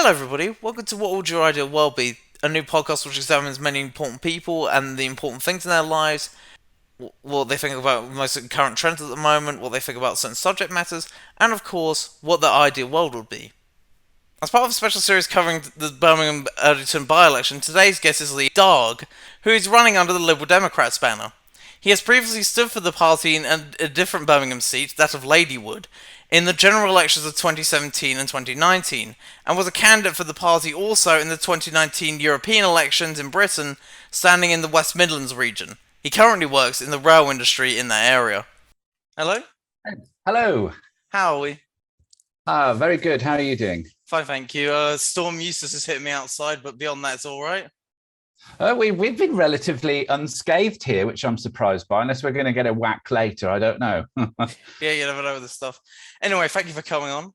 Hello, everybody. Welcome to What Would Your Ideal World Be? A new podcast which examines many important people and the important things in their lives, what they think about most current trends at the moment, what they think about certain subject matters, and of course, what their ideal world would be. As part of a special series covering the Birmingham Erdington by-election, today's guest is Lee Dargue, who is running under the Liberal Democrats banner. He has previously stood for the party in a different Birmingham seat, that of Ladywood, in the general elections of 2017 and 2019, and was a candidate for the party also in the 2019 European elections in Britain, standing in the West Midlands region. He currently works in the rail industry in that area. Hello? Hello. How are we? Very good. How are you doing? Fine, thank you. Storm Eustace has hit me outside, but beyond that, it's all right. We've been relatively unscathed here, which I'm surprised by, unless we're going to get a whack later. I don't know. Yeah, you never know with this stuff. Anyway, thank you for coming on.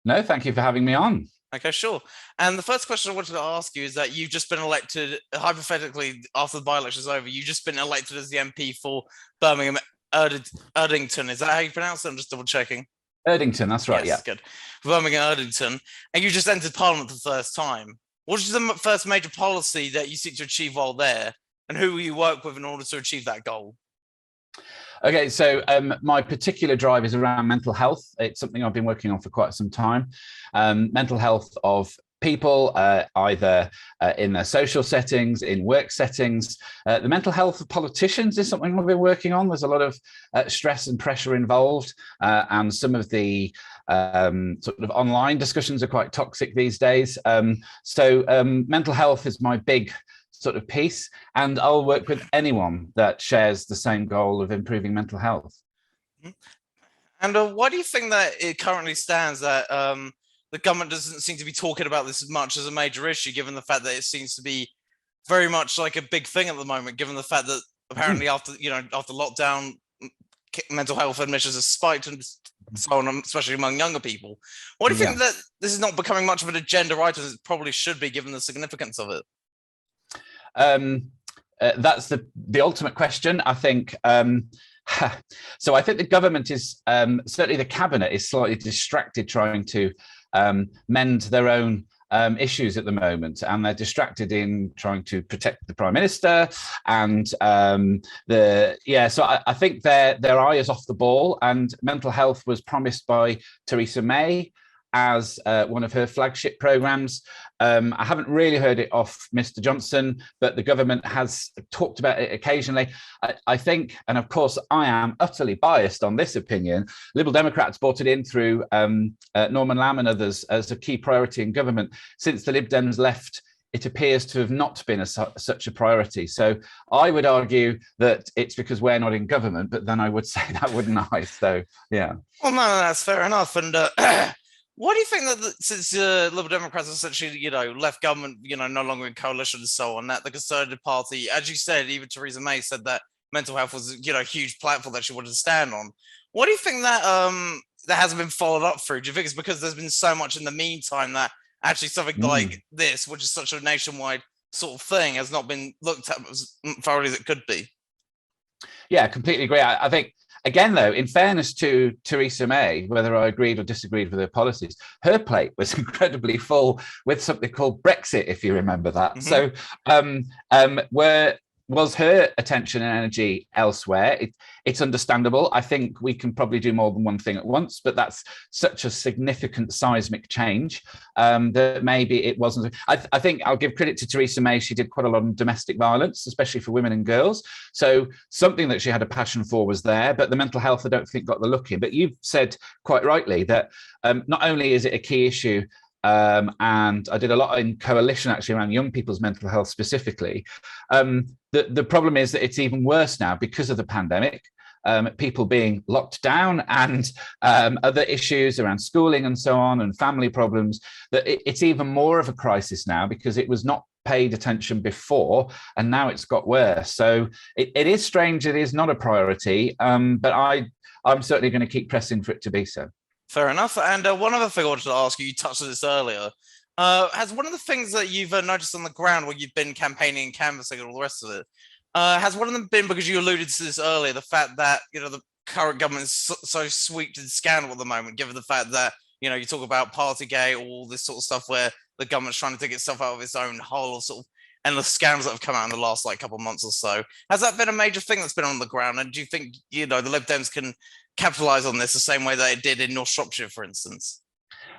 No, thank you for having me on. Okay, sure. And the first question I wanted to ask you is that you've just been elected, hypothetically, after the by-election is over, you've just been elected as the MP for Birmingham Erdington. Is that how you pronounce it? I'm just double checking. Erdington, that's right, Yes, yeah. good. Birmingham Erdington. And you just entered Parliament for the first time. What is the first major policy that you seek to achieve while there? And who will you work with in order to achieve that goal? Okay, so my particular drive is around mental health. It's something I've been working on for quite some time. Mental health of people, either in their social settings, in work settings. The mental health of politicians is something I've been working on. There's a lot of stress and pressure involved, and some of the sort of online discussions are quite toxic these days. So mental health is my big sort of piece, and I'll work with anyone that shares the same goal of improving mental health. And why do you think that it currently stands that the government doesn't seem to be talking about this as much as a major issue, given the fact that it seems to be very much like a big thing at the moment, given the fact that apparently after lockdown, mental health admissions have spiked and so on, especially among younger people. Why do you think that this is not becoming much of an agenda item as it probably should be, given the significance of it? That's the ultimate question, I think. So I think the government is, certainly the cabinet is slightly distracted trying to mend their own issues at the moment, and they're distracted in trying to protect the Prime Minister, and so I think their eye is off the ball, and mental health was promised by Theresa May as one of her flagship programmes. I haven't really heard it off Mr. Johnson, but the government has talked about it occasionally. I think, and of course I am utterly biased on this opinion, Liberal Democrats brought it in through Norman Lamb and others as a key priority in government. Since the Lib Dems left, it appears to have not been such a priority. So I would argue that it's because we're not in government, but then I would say that, wouldn't I? So, yeah. Well, no, that's fair enough. And why do you think that since Liberal Democrats essentially, left government, no longer in coalition and so on, that the Conservative Party, as you said, even Theresa May said that mental health was, a huge platform that she wanted to stand on. What do you think that that hasn't been followed up through? Do you think it's because there's been so much in the meantime that actually something like this, which is such a nationwide sort of thing, has not been looked at as thoroughly as it could be? Yeah, completely agree. I think, again, though, in fairness to Theresa May, whether I agreed or disagreed with her policies, her plate was incredibly full with something called Brexit, if you remember that. So was her attention and energy elsewhere? It's understandable. I think we can probably do more than one thing at once, but that's such a significant seismic change that maybe it wasn't. I think I'll give credit to Theresa May. She did quite a lot on domestic violence, especially for women and girls. So something that she had a passion for was there, but the mental health, I don't think, got the look in. But you've said quite rightly that not only is it a key issue, and I did a lot in coalition actually around young people's mental health specifically. The problem is that it's even worse now because of the pandemic, people being locked down and other issues around schooling and so on, and family problems, that it's even more of a crisis now because it was not paid attention before, and now it's got worse. So it is strange. It is not a priority, but I'm certainly going to keep pressing for it to be so. Fair enough. And one other thing I wanted to ask you touched on this earlier. Has one of the things that you've noticed on the ground where you've been campaigning and canvassing and all the rest of it, has one of them been, because you alluded to this earlier, the fact that, the current government is so swept in scandal at the moment, given the fact that, you talk about Partygate, all this sort of stuff where the government's trying to dig itself out of its own hole of sort of endless scandals that have come out in the last like couple of months or so. Has that been a major thing that's been on the ground? And do you think, the Lib Dems can capitalise on this the same way that it did in North Shropshire, for instance?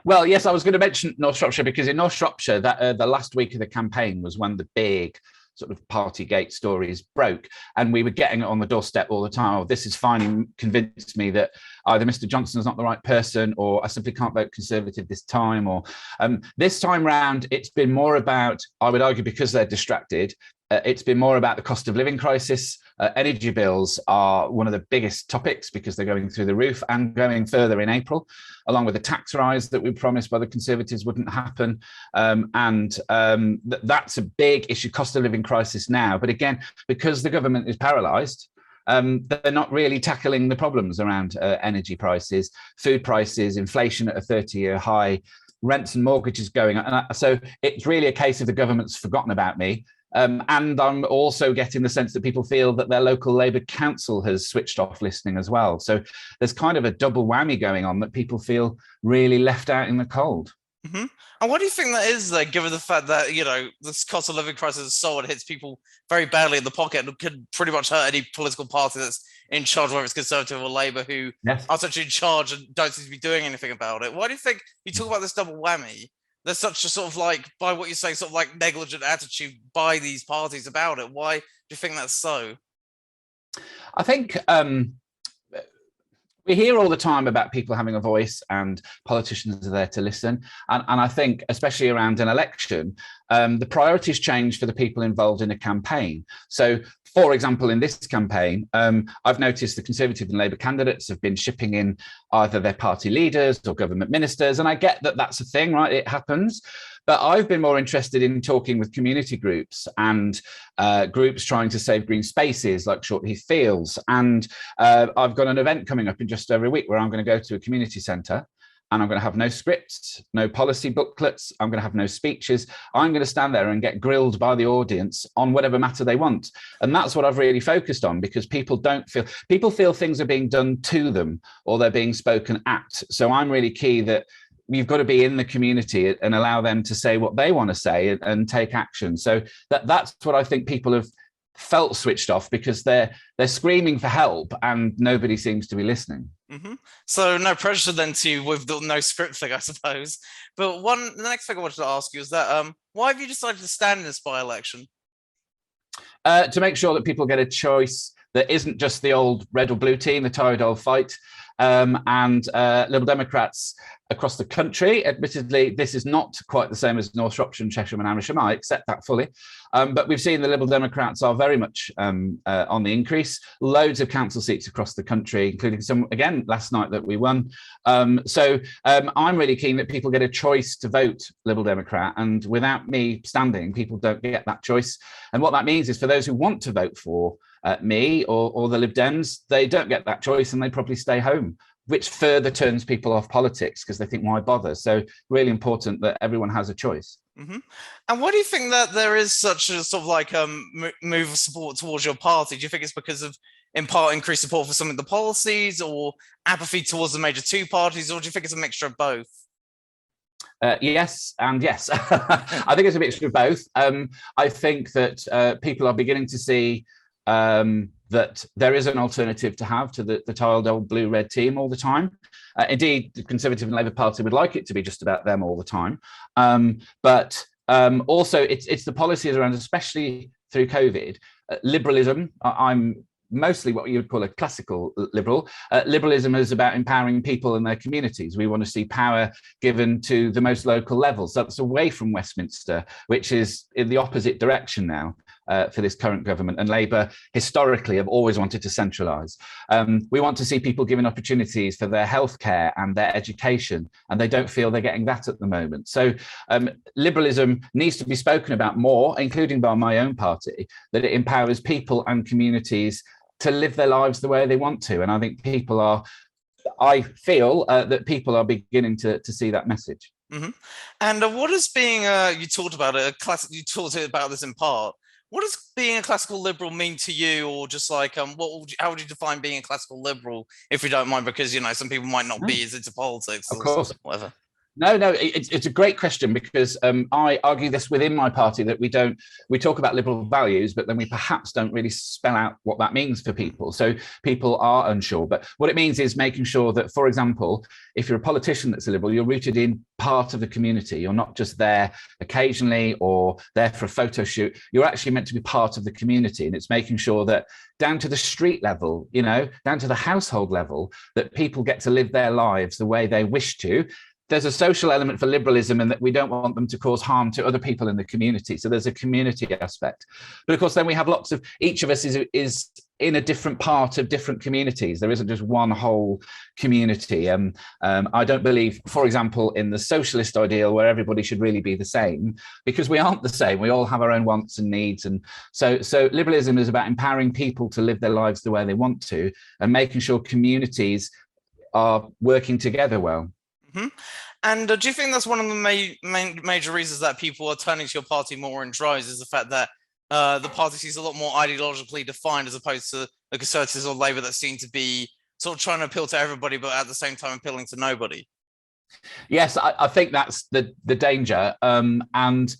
Well, yes, I was going to mention North Shropshire because in North Shropshire, that the last week of the campaign was when the big sort of Partygate stories broke, and we were getting it on the doorstep all the time. Oh, this has finally convinced me that either Mr. Johnson's not the right person, or I simply can't vote Conservative this time. Or this time round, it's been more about, I would argue, because they're distracted. It's been more about the cost of living crisis. Energy bills are one of the biggest topics because they're going through the roof and going further in April, along with the tax rise that we promised by the Conservatives wouldn't happen. That's a big issue, cost of living crisis now. But again, because the government is paralysed, they're not really tackling the problems around energy prices, food prices, inflation at a 30-year high, rents and mortgages going up. So it's really a case of the government's forgotten about me. And I'm also getting the sense that people feel that their local Labour council has switched off listening as well. So there's kind of a double whammy going on that people feel really left out in the cold. Mm-hmm. And what do you think that is, given the fact that, this cost of living crisis is so it hits people very badly in the pocket and could pretty much hurt any political party that's in charge, whether it's Conservative or Labour, who Yes. are actually in charge and don't seem to be doing anything about it? Why do you think you talk about this double whammy? There's such a sort of by what you say, sort of like negligent attitude by these parties about it. Why do you think that's so? I think we hear all the time about people having a voice and politicians are there to listen. And I think, especially around an election, the priorities change for the people involved in a campaign. So, for example, in this campaign, I've noticed the Conservative and Labour candidates have been shipping in either their party leaders or government ministers. And I get that that's a thing, right? It happens. But I've been more interested in talking with community groups and groups trying to save green spaces like Shortheath Fields. And I've got an event coming up in just over a week where I'm going to go to a community centre and I'm going to have no scripts, no policy booklets. I'm going to have no speeches. I'm going to stand there and get grilled by the audience on whatever matter they want. And that's what I've really focused on, because people feel things are being done to them or they're being spoken at. So I'm really key that you've got to be in the community and allow them to say what they want to say and take action. So that's what I think people have felt switched off, because they're screaming for help and nobody seems to be listening. Mm-hmm. So no pressure then with the no script thing, I suppose. But the next thing I wanted to ask you is that why have you decided to stand in this by-election? To make sure that people get a choice that isn't just the old red or blue team, the tired old fight. And Liberal Democrats across the country. Admittedly, this is not quite the same as North Shropshire and Cheshire and Amersham. I accept that fully. But we've seen the Liberal Democrats are very much on the increase. Loads of council seats across the country, including some, again, last night that we won. So I'm really keen that people get a choice to vote Liberal Democrat. And without me standing, people don't get that choice. And what that means is for those who want to vote for me or the Lib Dems, they don't get that choice and they probably stay home, which further turns people off politics because they think, why bother? So really important that everyone has a choice. Mm-hmm. And why do you think that there is such a sort of like move of support towards your party? Do you think it's because of, in part, increased support for some of the policies or apathy towards the major two parties, or do you think it's a mixture of both? Yes and yes. I think it's a mixture of both. I think that people are beginning to see that there is an alternative to have to the tiled old blue-red team all the time. Indeed, the Conservative and Labour Party would like it to be just about them all the time. But also, it's the policies around, especially through COVID, liberalism. I'm mostly what you would call a classical liberal. Liberalism is about empowering people and their communities. We want to see power given to the most local levels. That's away from Westminster, which is in the opposite direction now. For this current government, and Labour historically have always wanted to centralise. We want to see people given opportunities for their healthcare and their education, and they don't feel they're getting that at the moment. So liberalism needs to be spoken about more, including by my own party, that it empowers people and communities to live their lives the way they want to. And I think I feel that people are beginning to see that message. Mm-hmm. And what is being, you talked about it, you talked about this in part. What does being a classical liberal mean to you, or just like how would you define being a classical liberal, if you don't mind? Because some people might not be as into politics, of course, whatever. No, it's a great question, because I argue this within my party, that we talk about liberal values, but then we perhaps don't really spell out what that means for people. So people are unsure. But what it means is making sure that, for example, if you're a politician that's a liberal, you're rooted in part of the community. You're not just there occasionally or there for a photo shoot. You're actually meant to be part of the community. And it's making sure that down to the street level, down to the household level, that people get to live their lives the way they wish to. There's a social element for liberalism, and that we don't want them to cause harm to other people in the community. So there's a community aspect. But of course, then we have each of us is in a different part of different communities. There isn't just one whole community. I don't believe, for example, in the socialist ideal where everybody should really be the same, because we aren't the same. We all have our own wants and needs. And so liberalism is about empowering people to live their lives the way they want to, and making sure communities are working together well. Mm-hmm. And do you think that's one of the major reasons that people are turning to your party more in droves, is the fact that the party is a lot more ideologically defined, as opposed to the Conservatives or Labour that seem to be sort of trying to appeal to everybody, but at the same time appealing to nobody? Yes, I think that's the danger. And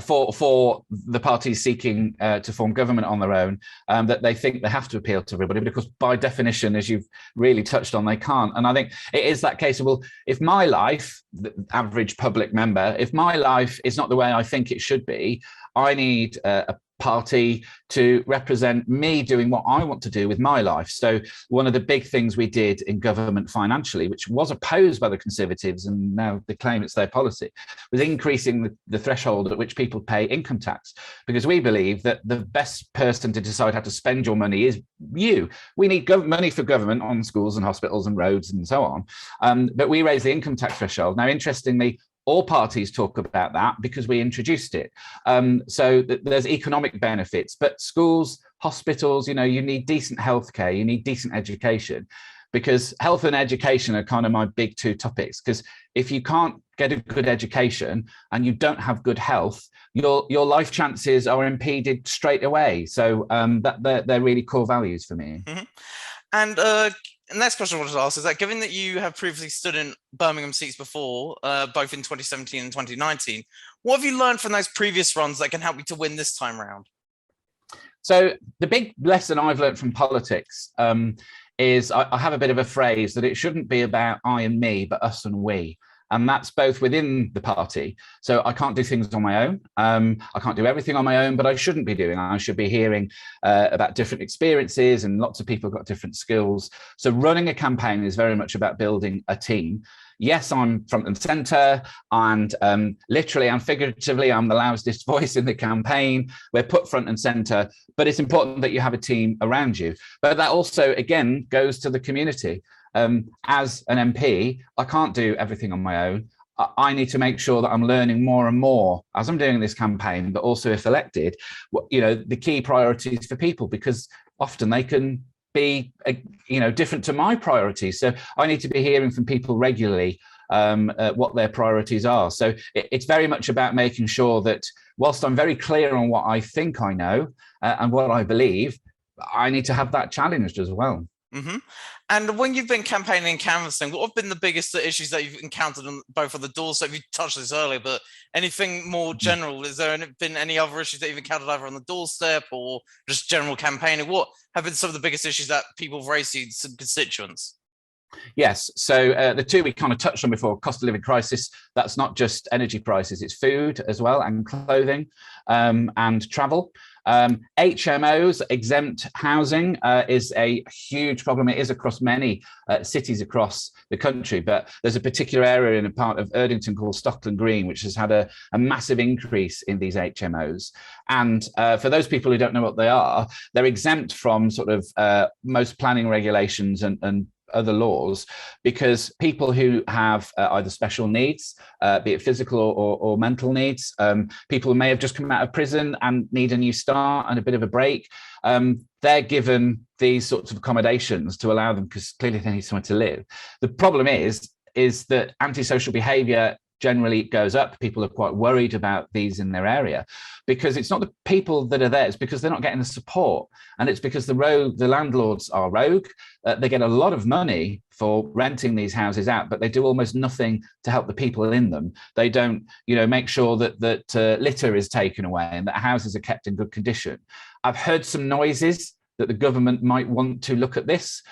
for the parties seeking to form government on their own, that they think they have to appeal to everybody, because by definition, as you've really touched on, they can't. And I think it is that case of, well, if my life, the average public member, if my life is not the way I think it should be, I need a party to represent me doing what I want to do with my life. So one of the big things we did in government financially, which was opposed by the Conservatives and now they claim it's their policy, was increasing the threshold at which people pay income tax, because we believe that the best person to decide how to spend your money is you. We need money for government on schools and hospitals and roads and so on. But we raised the income tax threshold. Now, interestingly, all parties talk about that because we introduced it. So there's economic benefits, but schools, hospitals, you need decent healthcare, you need decent education, because health and education are kind of my big two topics. Because if you can't get a good education and you don't have good health, your life chances are impeded straight away. So they're really core values for me. Mm-hmm. And the next question I wanted to ask is that, given that you have previously stood in Birmingham seats before, both in 2017 and 2019, what have you learned from those previous runs that can help you to win this time round? So the big lesson I've learned from politics is I have a bit of a phrase that it shouldn't be about I and me, but us and we. And that's both within the party. So I can't do things on my own. I can't do everything on my own, but I shouldn't be doing. I should be hearing about different experiences, and lots of people have got different skills. So running a campaign is very much about building a team. Yes, I'm front and center, and literally and figuratively, I'm the loudest voice in the campaign. We're put front and center, but it's important that you have a team around you. But that also, again, goes to the community. As an MP, I can't do everything on my own. I need to make sure that I'm learning more and more as I'm doing this campaign, but also if elected, the key priorities for people, because often they can be, different to my priorities. So I need to be hearing from people regularly what their priorities are. So it's very much about making sure that whilst I'm very clear on what I think I know and what I believe, I need to have that challenged as well. Mm-hmm. And when you've been campaigning and canvassing, what have been the biggest issues that you've encountered on both of the doorstep? You touched this earlier, but anything more general? Is there been any other issues that you've encountered either on the doorstep or just general campaigning? What have been some of the biggest issues that people have raised to you, some constituents? Yes. So the two we kind of touched on before, cost of living crisis, that's not just energy prices, it's food as well, and clothing and travel. HMOs, exempt housing, is a huge problem. It is across many cities across the country, but there's a particular area in a part of Erdington called Stockland Green, which has had a massive increase in these HMOs. And for those people who don't know what they are, they're exempt from sort of most planning regulations and other laws, because people who have either special needs, be it physical or mental needs, people who may have just come out of prison and need a new start and a bit of a break, they're given these sorts of accommodations to allow them, because clearly they need somewhere to live. The problem is that antisocial behaviour generally goes up. People are quite worried about these in their area because it's not the people that are there, it's because they're not getting the support. And it's because the landlords are rogue. They get a lot of money for renting these houses out, but they do almost nothing to help the people in them. They don't, make sure that litter is taken away and that houses are kept in good condition. I've heard some noises that the government might want to look at this,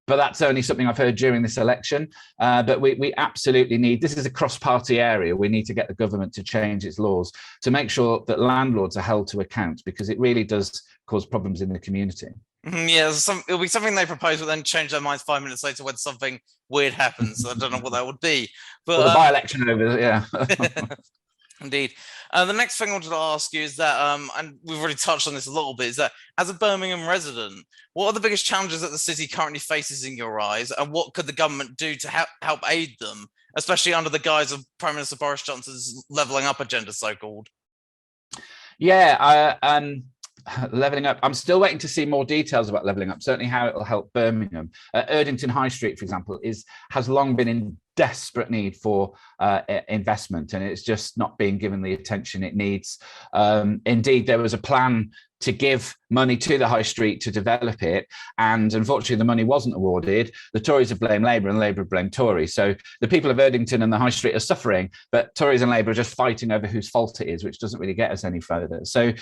but that's only something I've heard during this election. But we absolutely need, this is a cross-party area. We need to get the government to change its laws to make sure that landlords are held to account, because it really does cause problems in the community. Yeah, it'll be something they propose, but then change their minds 5 minutes later when something weird happens. I don't know what that would be. But the by-election over, yeah. Indeed. The next thing I wanted to ask you is that, and we've already touched on this a little bit, is that as a Birmingham resident, what are the biggest challenges that the city currently faces in your eyes, and what could the government do to help aid them, especially under the guise of Prime Minister Boris Johnson's levelling up agenda, so-called? Yeah, levelling up. I'm still waiting to see more details about levelling up, certainly how it will help Birmingham. Erdington High Street, for example, has long been in desperate need for investment, and it's just not being given the attention it needs. Indeed, there was a plan to give money to the high street to develop it, and unfortunately the money wasn't awarded. The Tories have blamed Labour and Labour have blamed Tories. So the people of Erdington and the high street are suffering, but Tories and Labour are just fighting over whose fault it is, which doesn't really get us any further. So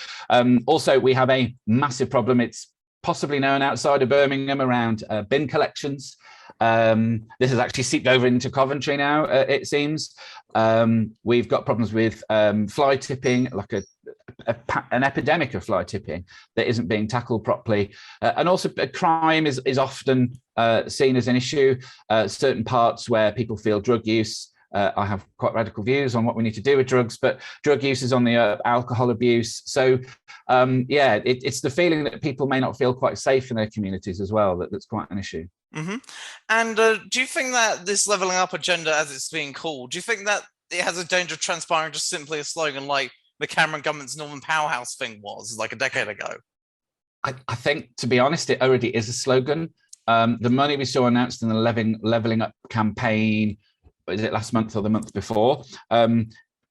also we have a massive problem. It's possibly known outside of Birmingham around bin collections. This has actually seeped over into Coventry now, it seems. We've got problems with fly tipping, like an epidemic of fly tipping that isn't being tackled properly. And also crime is often seen as an issue. Certain parts where people feel drug use, I have quite radical views on what we need to do with drugs, but drug use is on the alcohol abuse. So it's the feeling that people may not feel quite safe in their communities as well, that's quite an issue. Mm-hmm. And do you think that this levelling up agenda, as it's being called, do you think that it has a danger of transpiring just simply a slogan like the Cameron government's Northern Powerhouse thing was like a decade ago? I think, to be honest, it already is a slogan. The money we saw announced in the levelling up campaign, is it last month or the month before?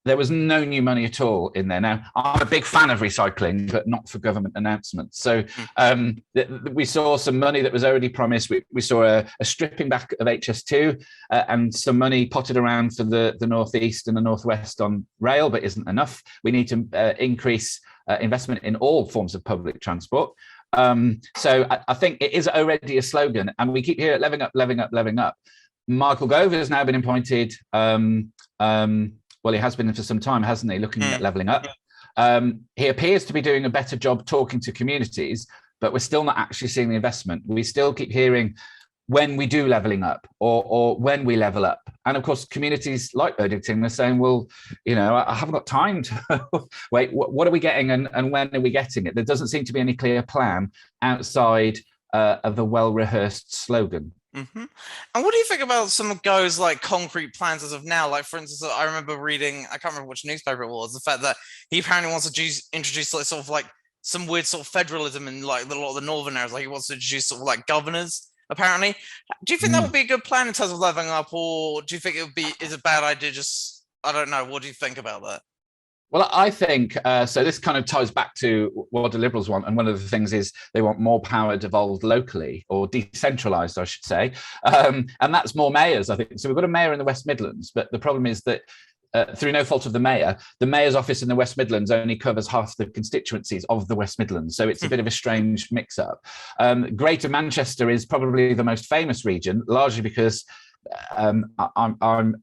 There was no new money at all in there. Now, I'm a big fan of recycling, but not for government announcements. So we saw some money that was already promised. We saw a stripping back of HS2 and some money potted around for the Northeast and the Northwest on rail, but isn't enough. We need to increase investment in all forms of public transport. So I think it is already a slogan, and we keep hearing levelling up, levelling up, levelling up. Michael Gove has now been appointed. Well, he has been for some time, hasn't he, looking at levelling up. He appears to be doing a better job talking to communities, but we're still not actually seeing the investment. We still keep hearing when we do levelling up or when we level up. And of course, communities like Erdington are saying, well, I haven't got time to wait, what are we getting and when are we getting it? There doesn't seem to be any clear plan outside of a well-rehearsed slogan. Mm-hmm. And what do you think about some of Go's like concrete plans as of now? Like, for instance, I remember reading, I can't remember which newspaper it was, the fact that he apparently wants to introduce like sort of like some weird sort of federalism in like a lot of the northern areas. Like he wants to introduce sort of like governors, apparently. Do you think that would be a good plan in terms of leveling up, or do you think is a bad idea? Just, I don't know. What do you think about that? Well, I think, so this kind of ties back to what the Liberals want. And one of the things is they want more power devolved locally, or decentralised, I should say. And that's more mayors, I think. So we've got a mayor in the West Midlands, but the problem is that through no fault of the mayor's office in the West Midlands only covers half the constituencies of the West Midlands. So it's a bit of a strange mix-up. Greater Manchester is probably the most famous region, largely because I'm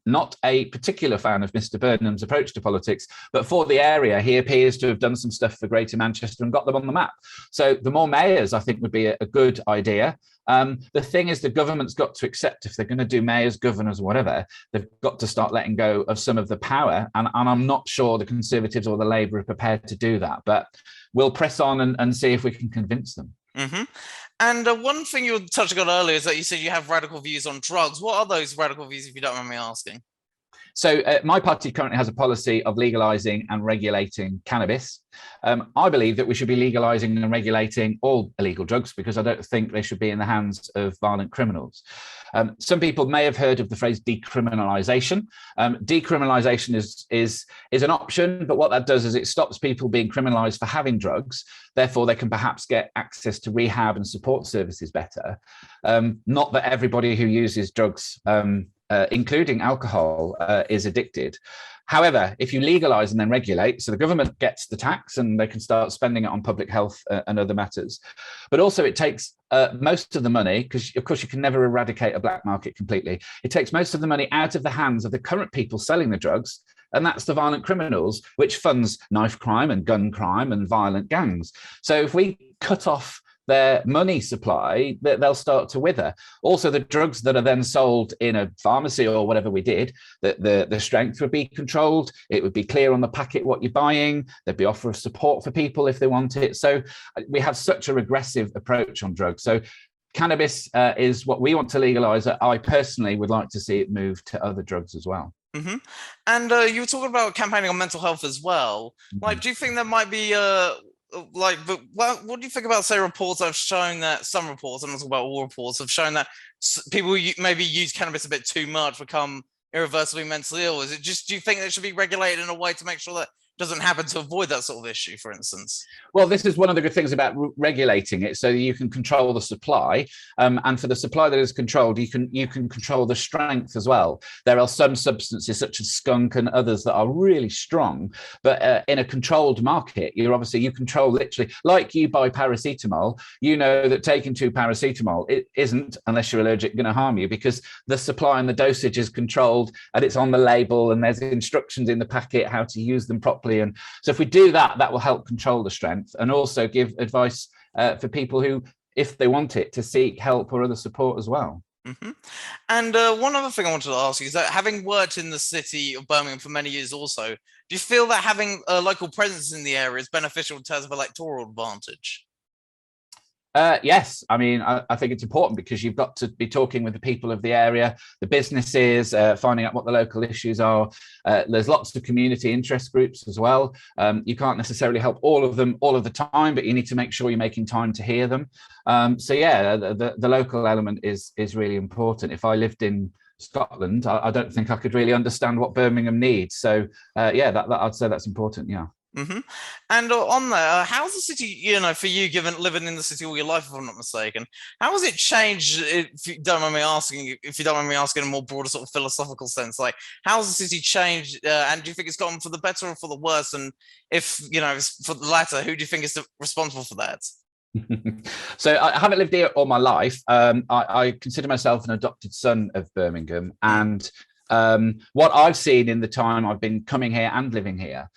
not a particular fan of Mr. Burnham's approach to politics, but for the area, he appears to have done some stuff for Greater Manchester and got them on the map. So the more mayors, I think, would be a good idea. The thing is, the government's got to accept, if they're going to do mayors, governors, whatever, they've got to start letting go of some of the power. And I'm not sure the Conservatives or the Labour are prepared to do that, but we'll press on and see if we can convince them. Mm-hmm. And one thing you were touching on earlier is that you said you have radical views on drugs. What are those radical views, if you don't mind me asking? So my party currently has a policy of legalizing and regulating cannabis. I believe that we should be legalizing and regulating all illegal drugs because I don't think they should be in the hands of violent criminals. Some people may have heard of the phrase decriminalization. Decriminalization is an option, but what that does is it stops people being criminalized for having drugs. Therefore, they can perhaps get access to rehab and support services better. Not that everybody who uses drugs including alcohol, is addicted. However, if you legalize and then regulate, so the government gets the tax and they can start spending it on public health and other matters. But also it takes most of the money, because of course you can never eradicate a black market completely. It takes most of the money out of the hands of the current people selling the drugs, and that's the violent criminals, which funds knife crime and gun crime and violent gangs. So if we cut off their money supply, they'll start to wither. Also, the drugs that are then sold in a pharmacy or whatever we did, the strength would be controlled. It would be clear on the packet what you're buying. There'd be offer of support for people if they want it. So we have such a regressive approach on drugs. So cannabis is what we want to legalize. I personally would like to see it move to other drugs as well. Mm-hmm. And you were talking about campaigning on mental health as well. Like, do you think there might be but what do you think about, say, reports that have shown that some reports, I'm not talking about all reports, have shown that people maybe use cannabis a bit too much, become irreversibly mentally ill? Is it just, do you think it should be regulated in a way to make sure that doesn't happen, to avoid that sort of issue, for instance? Well, this is one of the good things about regulating it, so you can control the supply, and for the supply that is controlled, you can control the strength as well. There are some substances such as skunk and others that are really strong, but in a controlled market, you control literally, like you buy paracetamol, you know that taking 2 paracetamol, it isn't, unless you're allergic, going to harm you, because the supply and the dosage is controlled and it's on the label and there's instructions in the packet how to use them properly. And so if we do that, that will help control the strength and also give advice for people who, if they want it, to seek help or other support as well. Mm-hmm. And one other thing I wanted to ask you is that, having worked in the city of Birmingham for many years also, do you feel that having a local presence in the area is beneficial in terms of electoral advantage? Yes, I mean, I think it's important because you've got to be talking with the people of the area, the businesses, finding out what the local issues are. There's lots of community interest groups as well. You can't necessarily help all of them all of the time, but you need to make sure you're making time to hear them. So yeah, the local element is really important. If I lived in Scotland, I don't think I could really understand what Birmingham needs. So yeah, that I'd say that's important. Yeah. Mm-hmm. And on there, how's the city, for you, given living in the city all your life, if I'm not mistaken, how has it changed, if you don't mind me asking, in a more broader sort of philosophical sense? Like, how's the city changed, and do you think it's gone for the better or for the worse? And if it's for the latter, who do you think is responsible for that? So I haven't lived here all my life. I consider myself an adopted son of Birmingham, and what I've seen in the time I've been coming here and living here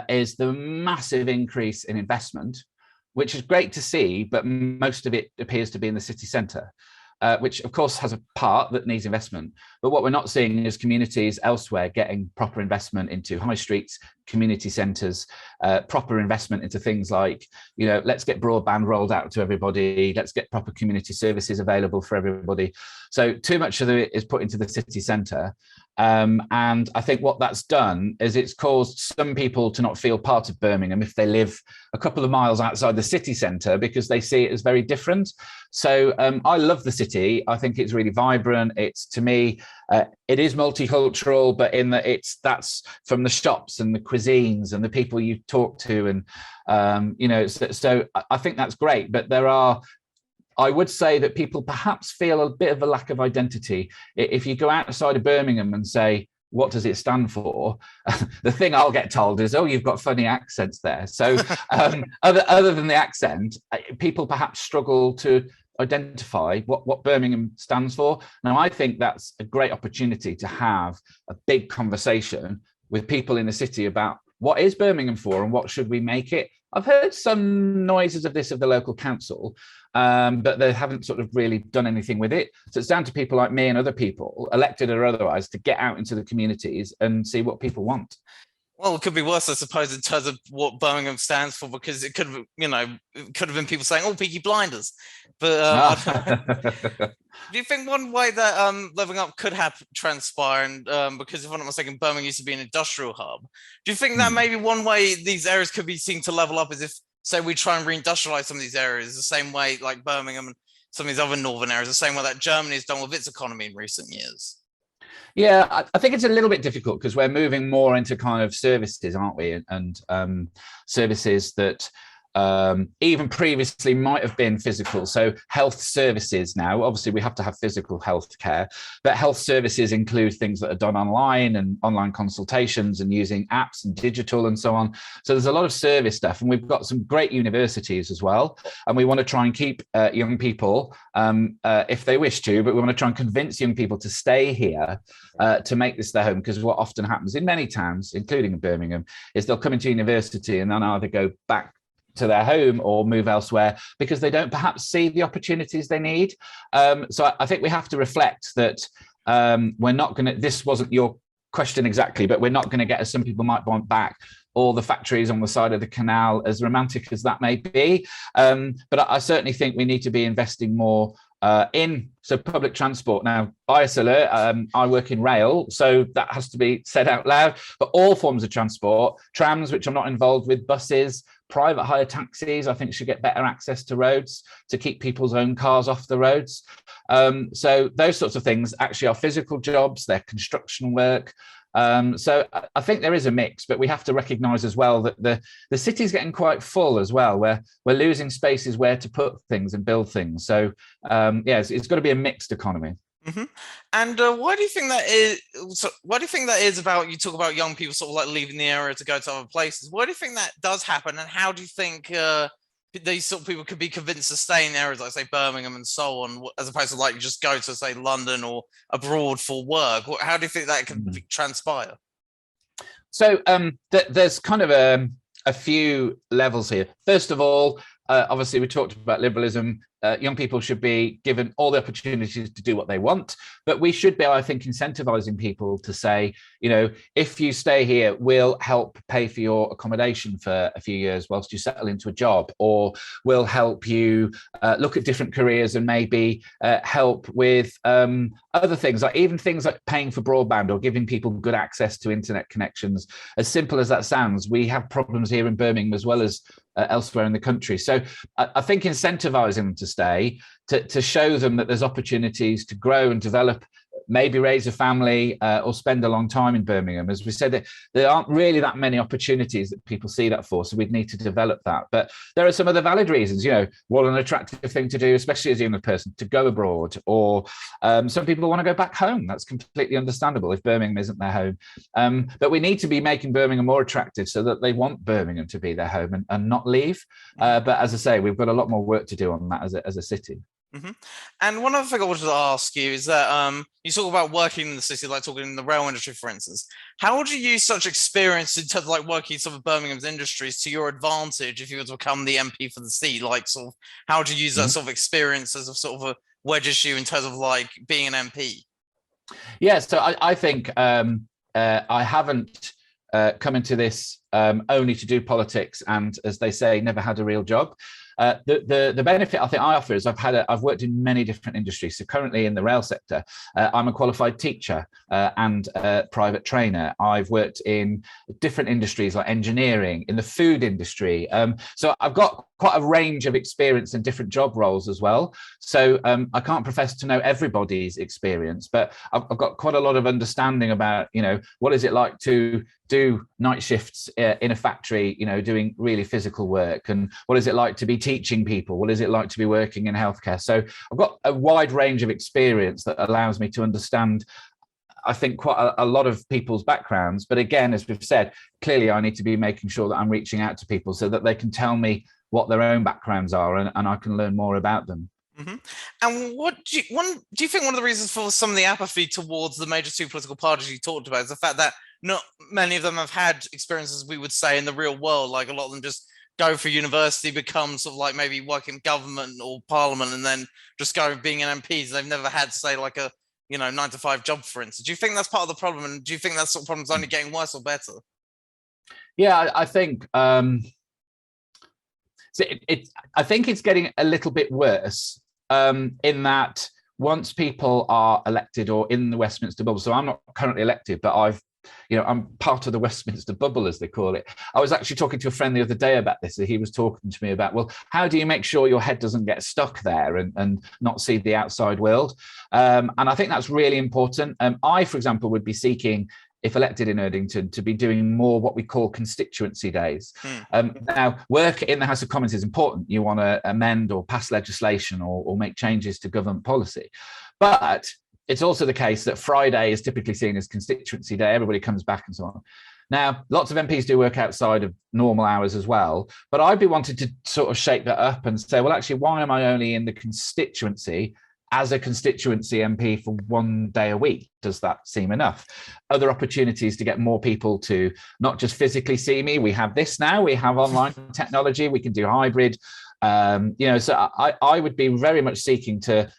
is the massive increase in investment, which is great to see, but most of it appears to be in the city centre, which of course has a part that needs investment. But what we're not seeing is communities elsewhere getting proper investment into high streets, community centres, proper investment into things like, let's get broadband rolled out to everybody, let's get proper community services available for everybody. So too much of it is put into the city centre. And I think what that's done is it's caused some people to not feel part of Birmingham if they live a couple of miles outside the city centre, because they see it as very different. So I love the city. I think it's really vibrant. It's, to me, it is multicultural, but in that that's from the shops and the cuisines and the people you talk to. And, so I think that's great. But I would say that people perhaps feel a bit of a lack of identity. If you go outside of Birmingham and say, what does it stand for? The thing I'll get told is, oh, you've got funny accents there. So other than the accent, people perhaps struggle to identify what Birmingham stands for. Now, I think that's a great opportunity to have a big conversation with people in the city about what is Birmingham for and what should we make it. I've heard some noises of this of the local council, but they haven't sort of really done anything with it. So it's down to people like me and other people, elected or otherwise, to get out into the communities and see what people want. Well, it could be worse, I suppose, in terms of what Birmingham stands for, because it could have, it could have been people saying, "Oh, Peaky Blinders," but do you think one way that leveling up could have transpire, and because if I'm not mistaken, Birmingham used to be an industrial hub, do you think that Hmm. maybe one way these areas could be seen to level up is if, say, we try and reindustrialize some of these areas the same way like Birmingham and some of these other northern areas, the same way that Germany has done with its economy in recent years? Yeah, I think it's a little bit difficult because we're moving more into kind of services, aren't we? And services that even previously might have been physical. So health services now, obviously we have to have physical health care, but health services include things that are done online and online consultations and using apps and digital and so on. So there's a lot of service stuff, and we've got some great universities as well. And we want to try and keep young people if they wish to, but we want to try and convince young people to stay here to make this their home. Because what often happens in many towns, including in Birmingham, is they'll come into university and then either go back to their home or move elsewhere because they don't perhaps see the opportunities they need. So I think we have to reflect that we're not going to, this wasn't your question exactly, but we're not going to get, as some people might want back, all the factories on the side of the canal, as romantic as that may be. But I certainly think we need to be investing more in public transport. Now, bias alert, I work in rail, so that has to be said out loud, but all forms of transport, trams, which I'm not involved with, buses, private hire taxis, I think should get better access to roads to keep people's own cars off the roads. So those sorts of things actually are physical jobs, they're construction work. So I think there is a mix, but we have to recognise as well that the city's getting quite full as well, where we're losing spaces where to put things and build things. So it's got to be a mixed economy. Mm-hmm. And why do you think that is? So, why do you think that is about? You talk about young people sort of like leaving the area to go to other places. Why do you think that does happen? And how do you think these sort of people could be convinced to stay in areas like, say, Birmingham and so on, as opposed to like just go to, say, London or abroad for work? How do you think that can transpire? So there's kind of a few levels here. First of all, obviously, we talked about liberalism. Young people should be given all the opportunities to do what they want, but we should be, I think, incentivizing people to say, if you stay here, we'll help pay for your accommodation for a few years whilst you settle into a job, or we'll help you look at different careers and maybe help with other things, like even things like paying for broadband or giving people good access to internet connections. As simple as that sounds, we have problems here in Birmingham as well as elsewhere in the country. So I think incentivizing them to stay, to show them that there's opportunities to grow and develop, maybe raise a family or spend a long time in Birmingham. As we said, there aren't really that many opportunities that people see that for, so we'd need to develop that. But there are some other valid reasons, what an attractive thing to do, especially as a younger person, to go abroad, or some people want to go back home. That's completely understandable if Birmingham isn't their home. But we need to be making Birmingham more attractive so that they want Birmingham to be their home and not leave. But as I say, we've got a lot more work to do on that as a city. Mm-hmm. And one other thing I wanted to ask you is that you talk about working in the city, like talking in the rail industry, for instance. How would you use such experience in terms of like working in some of Birmingham's industries to your advantage if you were to become the MP for the seat? Like, sort of, how would you use that sort of experience as a sort of a wedge issue in terms of like being an MP? Yeah, so I think I haven't come into this only to do politics and, as they say, never had a real job. The benefit I think I offer is I've worked in many different industries. So currently in the rail sector, I'm a qualified teacher and private trainer. I've worked in different industries like engineering, in the food industry. So I've got quite a range of experience in different job roles as well. So I can't profess to know everybody's experience, but I've got quite a lot of understanding about, what is it like to do night shifts in a factory, doing really physical work, and what is it like to be teaching people? What is it like to be working in healthcare? So I've got a wide range of experience that allows me to understand, I think, quite a lot of people's backgrounds. But again, as we've said, clearly I need to be making sure that I'm reaching out to people so that they can tell me what their own backgrounds are, and I can learn more about them. Mm-hmm. And do you think one of the reasons for some of the apathy towards the major two political parties you talked about is the fact that not many of them have had experiences, we would say, in the real world? Like, a lot of them just go for university, become sort of like maybe work in government or parliament, and then just go being an MPs. They've never had, say, like a 9 to 5 job, for instance. Do you think that's part of the problem? And do you think that sort of problem is only getting worse or better? Yeah, I think so I think it's getting a little bit worse in that once people are elected or in the Westminster bubble. So I'm not currently elected, but I'm part of the Westminster bubble, as they call it. I was actually talking to a friend the other day about this. He was talking to me about, well, how do you make sure your head doesn't get stuck there and not see the outside world? And I think that's really important. I, for example, would be seeking, if elected in Erdington, to be doing more what we call constituency days. Now, work in the House of Commons is important. You want to amend or pass legislation or make changes to government policy. But it's also the case that Friday is typically seen as constituency day. Everybody comes back and so on. Now, lots of MPs do work outside of normal hours as well, but I'd be wanting to sort of shake that up and say, well, actually, why am I only in the constituency as a constituency MP for one day a week? Does that seem enough? Other opportunities to get more people to not just physically see me. We have this now. We have online technology. We can do hybrid. So I would be very much seeking to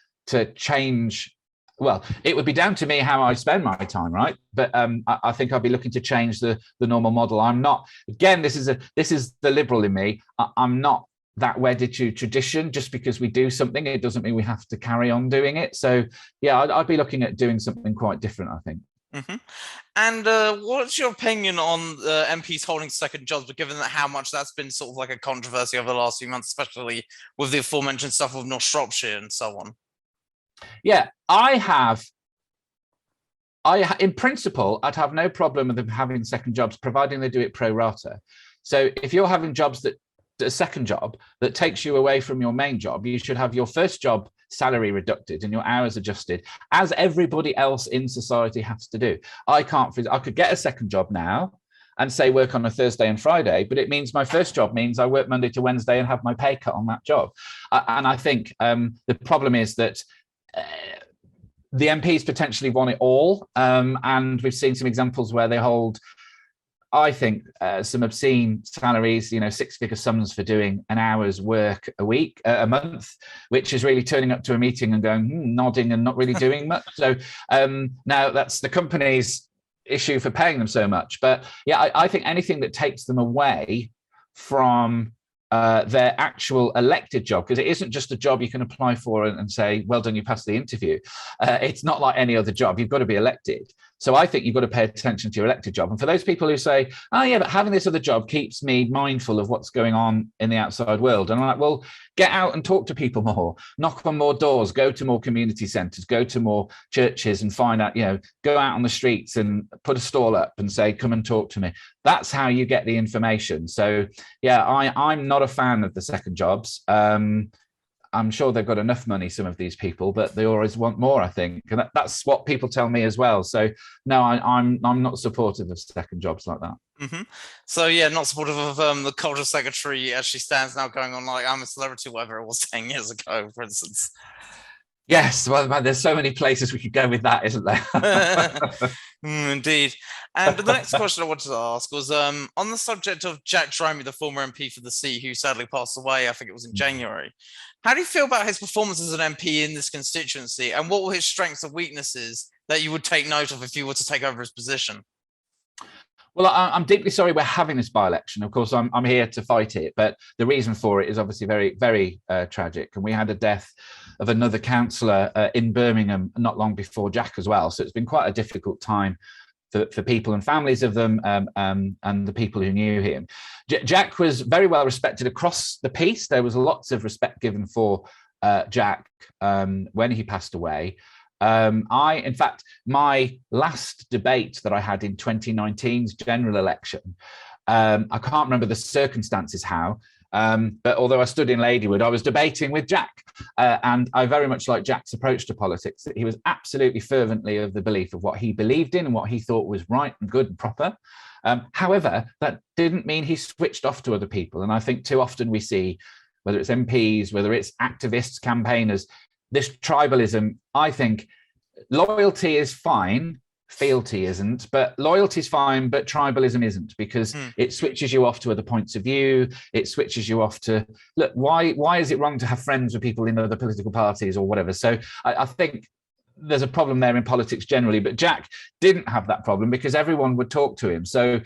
change. Well, it would be down to me how I spend my time, right? But I think I'd be looking to change the normal model. I'm not. Again, this is the liberal in me. I'm not that wedded to tradition. Just because we do something, it doesn't mean we have to carry on doing it. So yeah, I'd be looking at doing something quite different, I think. Mm-hmm. And what's your opinion on MPs holding second jobs, but given that how much that's been sort of like a controversy over the last few months, especially with the aforementioned stuff with North Shropshire and so on? Yeah, in principle, I'd have no problem with them having second jobs, providing they do it pro rata. So if you're having a second job that takes you away from your main job, you should have your first job salary reduced and your hours adjusted, as everybody else in society has to do. I could get a second job now and say work on a Thursday and Friday, but it means my first job means I work Monday to Wednesday and have my pay cut on that job. And I think the problem is that the MPs potentially want it all, and we've seen some examples where they hold, I think, some obscene salaries, six-figure sums for doing an hour's work a month, which is really turning up to a meeting and going, nodding and not really doing much. So now that's the company's issue for paying them so much. But yeah, I think anything that takes them away from their actual elected job, because it isn't just a job you can apply for and say, well done, you passed the interview. It's not like any other job. You've got to be elected. So I think you've got to pay attention to your elected job. And for those people who say, oh yeah, but having this other job keeps me mindful of what's going on in the outside world. And I'm like, well, get out and talk to people more, knock on more doors, go to more community centres, go to more churches and find out, go out on the streets and put a stall up and say, come and talk to me. That's how you get the information. So yeah, I'm not a fan of the second jobs. I'm sure they've got enough money, some of these people, but they always want more, I think. And that's what people tell me as well. So no, I'm not supportive of second jobs like that. Mm-hmm. So yeah, not supportive of the culture secretary as she stands now, going on like I'm a celebrity, whatever it was 10 years ago, for instance. Yes, well, man, there's so many places we could go with that, isn't there? Indeed. And the next question I wanted to ask was on the subject of Jack Dromey, the former MP for the Sea, who sadly passed away, I think it was in January. How do you feel about his performance as an MP in this constituency, and what were his strengths and weaknesses that you would take note of if you were to take over his position? Well, I'm deeply sorry we're having this by-election. Of course, I'm here to fight it, but the reason for it is obviously very, very tragic. And we had a death of another councillor in Birmingham not long before Jack as well. So it's been quite a difficult time for people and families of them and the people who knew him. Jack was very well respected across the piece. There was lots of respect given for Jack when he passed away. In fact, my last debate that I had in 2019's general election, I can't remember the circumstances how, but although I stood in Ladywood, I was debating with Jack. And I very much like Jack's approach to politics, that he was absolutely fervently of the belief of what he believed in and what he thought was right and good and proper. However, that didn't mean he switched off to other people. And I think too often we see, whether it's MPs, whether it's activists, campaigners, this tribalism. I think loyalty is fine, fealty isn't, but loyalty is fine, but tribalism isn't, because it switches you off to other points of view. It switches you off to, look, why is it wrong to have friends with people in other political parties or whatever? So I think there's a problem there in politics generally, but Jack didn't have that problem because everyone would talk to him. So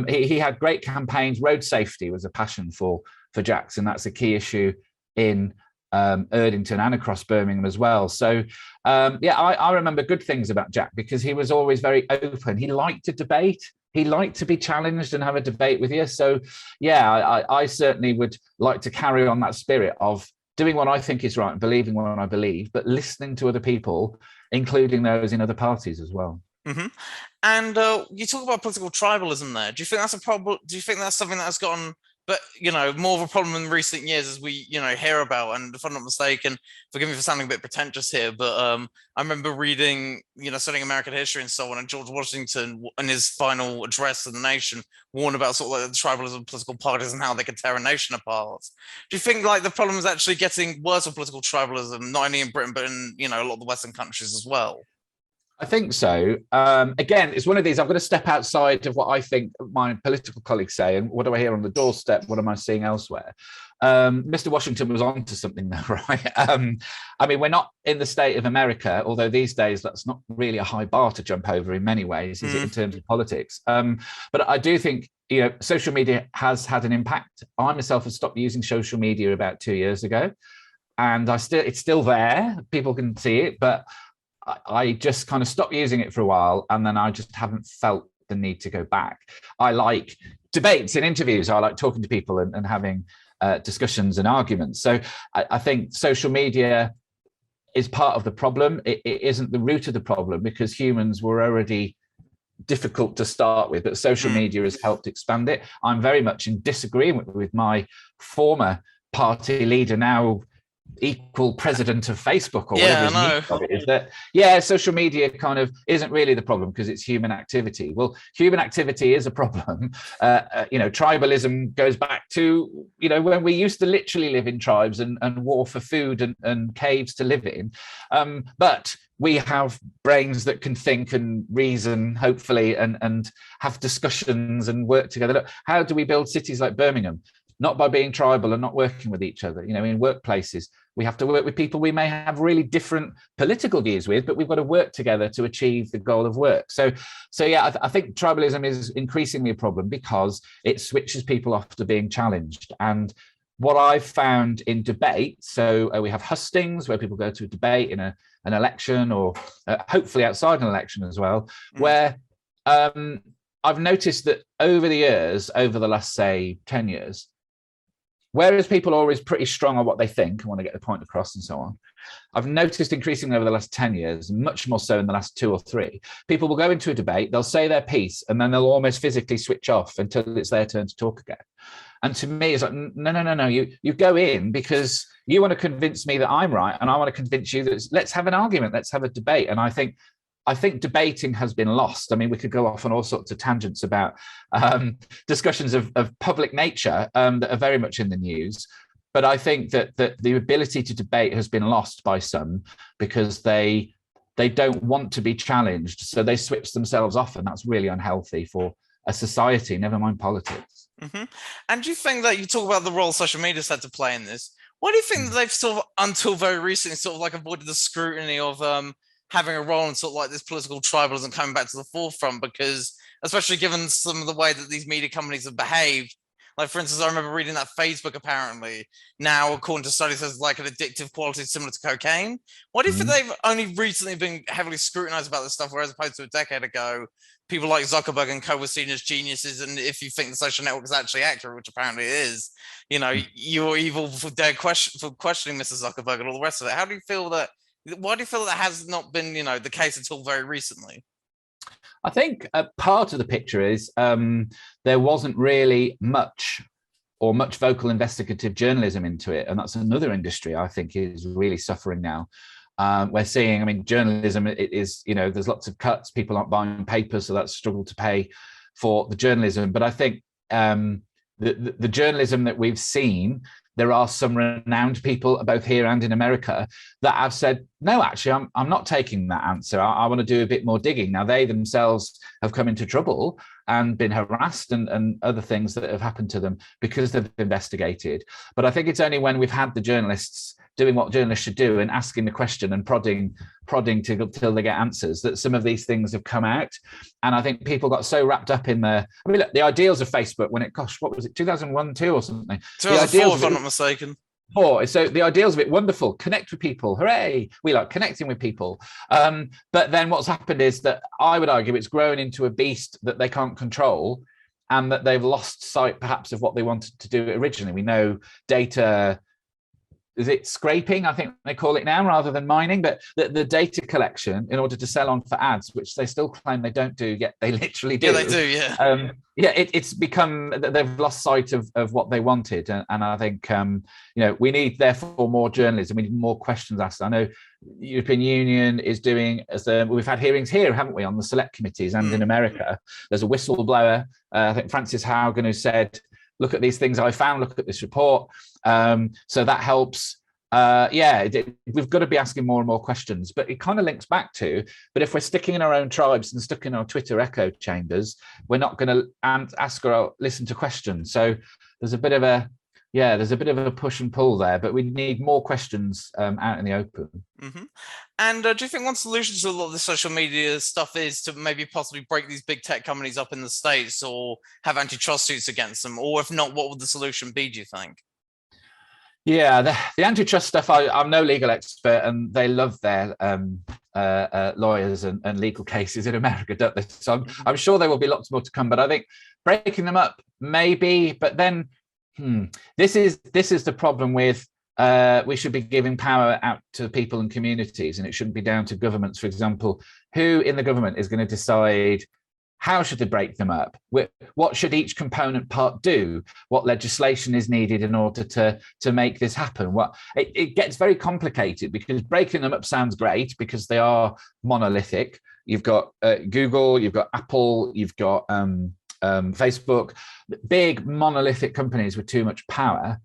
he had great campaigns. Road safety was a passion for Jack's, and that's a key issue in Erdington and across Birmingham as well. So I remember good things about Jack because he was always very open. He liked to debate. He liked to be challenged and have a debate with you. So I certainly would like to carry on that spirit of doing what I think is right and believing what I believe, but listening to other people, including those in other parties as well. Mm-hmm. And you talk about political tribalism there. Do you think that's a problem? Do you think that's something that has gotten, but more of a problem in recent years, as we hear about? And if I'm not mistaken, forgive me for sounding a bit pretentious here, but I remember reading, studying American history and so on, and George Washington, in his final address to the nation, warned about sort of like the tribalism of political parties and how they could tear a nation apart. Do you think like the problem is actually getting worse with political tribalism, not only in Britain but in a lot of the Western countries as well? I think so. Again, it's one of these, I'm going to step outside of what I think my political colleagues say and what do I hear on the doorstep, what am I seeing elsewhere? Mr. Washington was on to something there, right? I mean, we're not in the state of America, although these days that's not really a high bar to jump over in many ways, is it, in terms of politics? But I do think, social media has had an impact. I myself have stopped using social media about 2 years ago, and it's still there. People can see it, but I just kind of stopped using it for a while, and then I just haven't felt the need to go back. I like debates and interviews. I like talking to people and having discussions and arguments. So I think social media is part of the problem. It isn't the root of the problem because humans were already difficult to start with, but social media has helped expand it. I'm very much in disagreement with my former party leader, now equal president of Facebook, or whatever it is that social media kind of isn't really the problem because it's human activity. Well, human activity is a problem. Tribalism goes back to when we used to literally live in tribes and war for food and caves to live in, but we have brains that can think and reason, hopefully, and have discussions and work together. Look, how do we build cities like Birmingham? Not by being tribal and not working with each other. In workplaces, we have to work with people we may have really different political views with, but we've got to work together to achieve the goal of work. So I think tribalism is increasingly a problem because it switches people off to being challenged. And what I've found in debate, so we have hustings where people go to a debate in an election, or hopefully outside an election as well, where I've noticed that over the years, over the last, say, 10 years, whereas people are always pretty strong on what they think and want to get the point across and so on, I've noticed increasingly over the last 10 years, much more so in the last 2 or 3, people will go into a debate, they'll say their piece, and then they'll almost physically switch off until it's their turn to talk again. And to me, it's like, no, you go in because you want to convince me that I'm right, and I want to convince you that let's have an argument, let's have a debate. And I think debating has been lost. I mean, we could go off on all sorts of tangents about discussions of public nature that are very much in the news. But I think that the ability to debate has been lost by some because they don't want to be challenged. So they switch themselves off, and that's really unhealthy for a society, never mind politics. Mm-hmm. And do you think that you talk about the role social media's had to play in this? Why do you think that they've sort of, until very recently, sort of like avoided the scrutiny of having a role in sort of like this political tribalism coming back to the forefront? Because especially given some of the way that these media companies have behaved, like for instance, I remember reading that Facebook apparently now, according to studies, has like an addictive quality similar to cocaine. Why do you think they've only recently been heavily scrutinized about this stuff, whereas opposed to a decade ago, people like Zuckerberg and co were seen as geniuses? And if you think the social network is actually accurate, which apparently it is, you're evil for questioning Mr. Zuckerberg and all the rest of it. Why do you feel that has not been, the case until very recently? I think a part of the picture is there wasn't really much vocal investigative journalism into it. And that's another industry I think is really suffering now. We're seeing, journalism, it is, there's lots of cuts, people aren't buying papers, so that's struggled to pay for the journalism. But I think the journalism that we've seen, there are some renowned people, both here and in America, that have said, no, actually, I'm not taking that answer. I want to do a bit more digging. Now, they themselves have come into trouble and been harassed and other things that have happened to them because they've investigated. But I think it's only when we've had the journalists doing what journalists should do and asking the question and prodding till they get answers, that some of these things have come out. And I think people got so wrapped up in look, the ideals of Facebook when what was it, 2001, 2 or something? 2004, if I'm not mistaken. So the ideals of it, wonderful, connect with people, hooray, we like connecting with people. But then what's happened is that I would argue it's grown into a beast that they can't control, and that they've lost sight perhaps of what they wanted to do originally. We know data, is it scraping, I think they call it now, rather than mining, but the data collection in order to sell on for ads, which they still claim they don't do, yet they literally do. Yeah, they do, yeah. It's become, they've lost sight of what they wanted. And I think, we need, therefore, more journalism. We need more questions asked. I know European Union is doing, we've had hearings here, haven't we, on the select committees, and in America, there's a whistleblower, I think Francis Haugen, who said, look at these things I found, look at this report. So that helps. We've got to be asking more and more questions, but it kind of links back to, but if we're sticking in our own tribes and stuck in our Twitter echo chambers, we're not going to ask or listen to questions. So there's a bit of a push and pull there, but we need more questions out in the open. Mm-hmm. And do you think one solution to a lot of the social media stuff is to maybe possibly break these big tech companies up in the States, or have antitrust suits against them? Or if not, what would the solution be, do you think? Yeah, the antitrust stuff, I'm no legal expert, and they love their lawyers and legal cases in America, don't they? So I'm sure there will be lots more to come, but I think breaking them up, maybe, but then this is the problem with we should be giving power out to people and communities, and it shouldn't be down to governments, for example. Who in the government is going to decide how should they break them up? What should each component part do? What legislation is needed in order to make this happen? It gets very complicated, because breaking them up sounds great because they are monolithic. You've got Google, you've got Apple, you've got Facebook, big monolithic companies with too much power.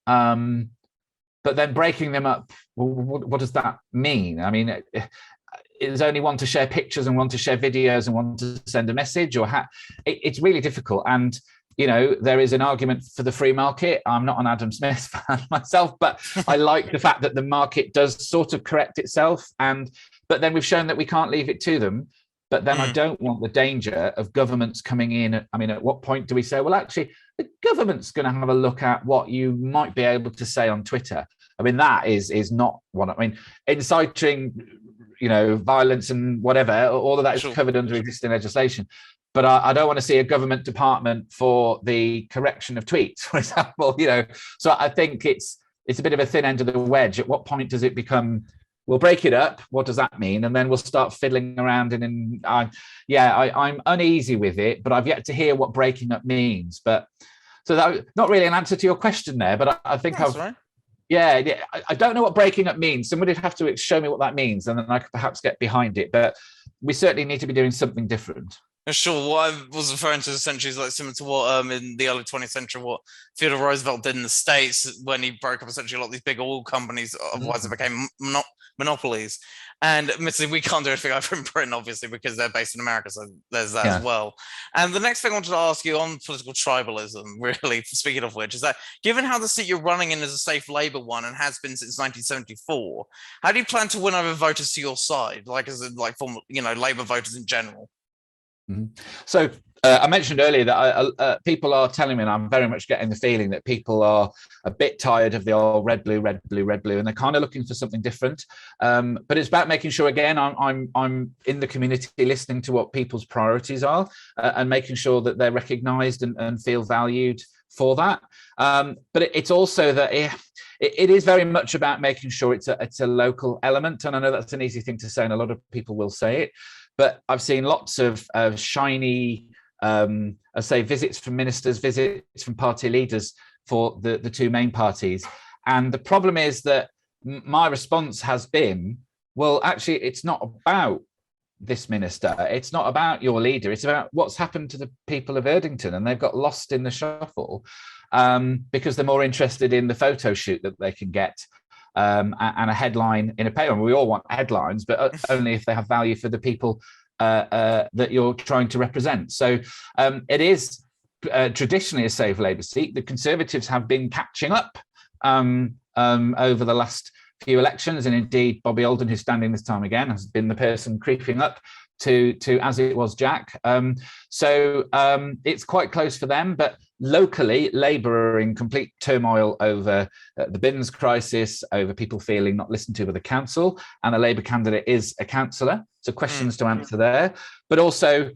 But then breaking them up, what does that mean? I mean, is only one to share pictures and one to share videos and one to send a message, or it's really difficult. And there is an argument for the free market. I'm not an Adam Smith fan myself, but I like the fact that the market does sort of correct itself. But then we've shown that we can't leave it to them. But then I don't want the danger of governments coming in. I mean, at what point do we say, well, actually, the government's going to have a look at what you might be able to say on Twitter? I mean, that is not what I mean. Inciting, violence and whatever, all of that is covered under existing legislation. But I don't want to see a government department for the correction of tweets, for example. So I think it's a bit of a thin end of the wedge. At what point does it become, we'll break it up, what does that mean? And then we'll start fiddling around. I'm uneasy with it, but I've yet to hear what breaking up means. But so that not really an answer to your question there, but I think that's right. Yeah, I don't know what breaking up means. Somebody would have to show me what that means, and then I could perhaps get behind it. But we certainly need to be doing something different. Sure. What I was referring to essentially is like similar to what in the early 20th century, what Theodore Roosevelt did in the States when he broke up essentially a lot of these big oil companies. Otherwise, it became monopolies. And admittedly, we can't do anything over in Britain, obviously, because they're based in America. So there's that as well. And the next thing I wanted to ask you on political tribalism, really, speaking of which, is that given how the seat you're running in is a safe Labour one and has been since 1974, how do you plan to win over voters to your side, from Labour voters in general? So I mentioned earlier that people are telling me, and I'm very much getting the feeling that people are a bit tired of the old red, blue, red, blue, red, blue, and they're kind of looking for something different. But it's about making sure, again, I'm in the community listening to what people's priorities are and making sure that they're recognised and feel valued for that. But it's also that it is very much about making sure it's a local element. And I know that's an easy thing to say, and a lot of people will say it. But I've seen lots of shiny, visits from ministers, visits from party leaders for the two main parties. And the problem is that my response has been, well, actually, it's not about this minister. It's not about your leader. It's about what's happened to the people of Erdington. And they've got lost in the shuffle because they're more interested in the photo shoot that they can get. And a headline in a paper. We all want headlines, but only if they have value for the people that you're trying to represent. So it is traditionally a safe Labour seat. The Conservatives have been catching up over the last few elections, and indeed Bobby Alden, who's standing this time again, has been the person creeping up to as it was Jack. So it's quite close for them, but locally, Labour are in complete turmoil over the bins crisis, over people feeling not listened to by the council, and the Labour candidate is a councillor. So questions to answer there, but also